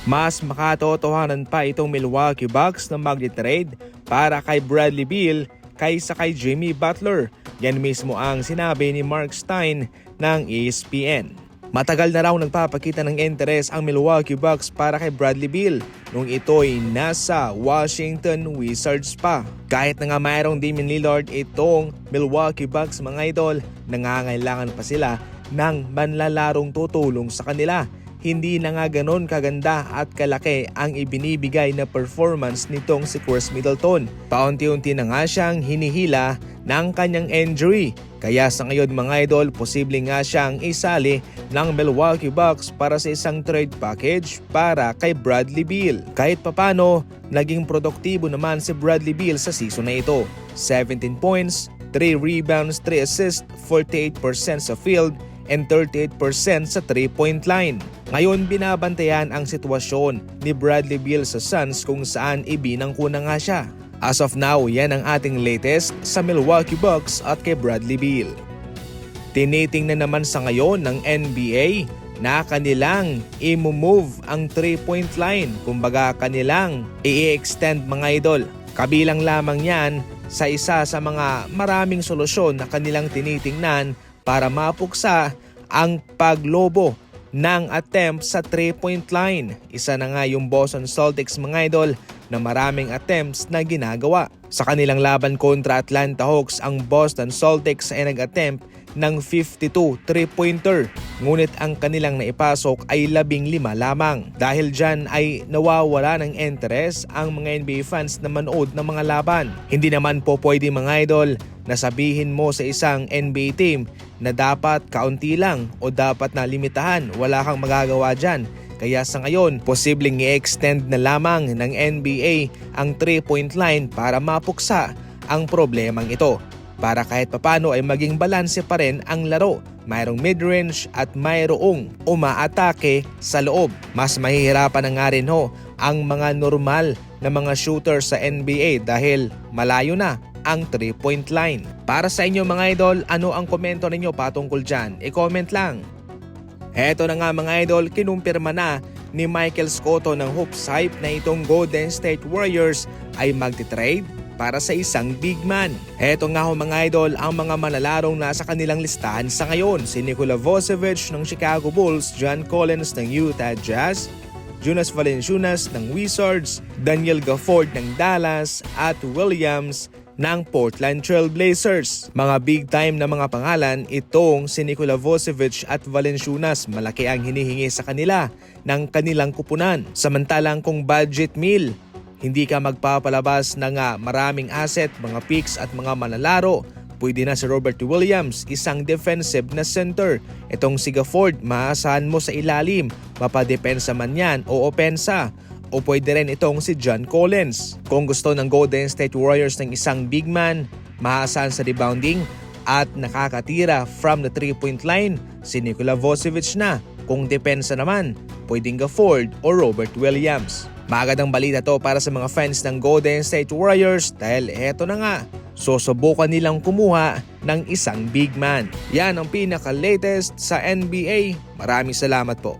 Mas makatotohanan pa itong Milwaukee Bucks na magdi-trade para kay Bradley Beal kaysa kay Jimmy Butler. Yan mismo ang sinabi ni Mark Stein ng ESPN. Matagal na raw nagpapakita ng interes ang Milwaukee Bucks para kay Bradley Beal nung ito'y nasa Washington Wizards pa. Kahit na nga mayroong Damian Lillard itong Milwaukee Bucks mga idol, nangangailangan pa sila ng manlalarong tutulong sa kanila. Hindi na nga ganon kaganda at kalaki ang ibinibigay na performance nitong si Chris Middleton. Paunti-unti na nga siyang hinihila ng kanyang injury. Kaya sa ngayon mga idol, posible nga siyang isali ng Milwaukee Bucks para sa isang trade package para kay Bradley Beal. Kahit papano, naging produktibo naman si Bradley Beal sa season na ito. 17 points, 3 rebounds, 3 assists, 48% sa field, and 38% sa 3-point line. Ngayon binabantayan ang sitwasyon ni Bradley Beal sa Suns kung saan ibinangkuna nga siya. As of now, yan ang ating latest sa Milwaukee Bucks at kay Bradley Beal. Tinitingnan naman sa ngayon ng NBA na kanilang i-move ang 3-point line. Kumbaga kanilang i-extend mga idol. Kabilang lamang yan sa isa sa mga maraming solusyon na kanilang tinitingnan para mapuksa ang paglobo ng attempt sa 3-point line. Isa na nga yung Boston Celtics mga idol na maraming attempts na ginagawa. Sa kanilang laban kontra Atlanta Hawks, ang Boston Celtics ay nag-attempt ng 52 3-pointer. Ngunit ang kanilang naipasok ay 15 lamang. Dahil dyan ay nawawala ng interest ang mga NBA fans na manood ng mga laban. Hindi naman po pwede mga idol na sabihin mo sa isang NBA team na dapat kaunti lang o dapat na limitahan. Wala kang magagawa dyan. Kaya sa ngayon, posibleng i-extend na lamang ng NBA ang 3-point line para mapuksa ang problemang ito. Para kahit papano ay maging balanse pa rin ang laro. Mayroong mid-range at mayroong umaatake sa loob. Mas mahihirapan na nga rin ang mga normal na mga shooter sa NBA dahil malayo na ang 3-point line. Para sa inyo mga idol, ano ang komento ninyo patungkol dyan? I-comment lang. Eto na nga mga idol, kinumpirma na ni Michael Scotto ng Hoops Hype na itong Golden State Warriors ay magti-trade para sa isang big man. Eto nga mga idol ang mga manalarong nasa kanilang listahan sa ngayon. Si Nikola Vucevic ng Chicago Bulls, John Collins ng Utah Jazz, Jonas Valanciunas ng Wizards, Daniel Gafford ng Dallas at Williams ng Portland Trail Blazers. Mga big time na mga pangalan itong si Nikola Vucevic at Valanciunas. Malaki ang hinihingi sa kanila ng kanilang kupunan. Samantalang kung budget meal, hindi ka magpapalabas ng maraming asset, mga picks at mga manlalaro, pwede na si Robert Williams, isang defensive na center. Itong si Gafford, maasahan mo sa ilalim, mapadepensa man yan o opensa. O pwede rin itong si John Collins. Kung gusto ng Golden State Warriors ng isang big man, maasahan sa rebounding at nakakatira from the 3-point line, si Nikola Vucevic na. Kung depensa naman, pwedeng Gafford o Robert Williams. Magandang balita to para sa mga fans ng Golden State Warriors dahil eto na nga, susubukan nilang kumuha ng isang big man. Yan ang pinaka-latest sa NBA. Maraming salamat po.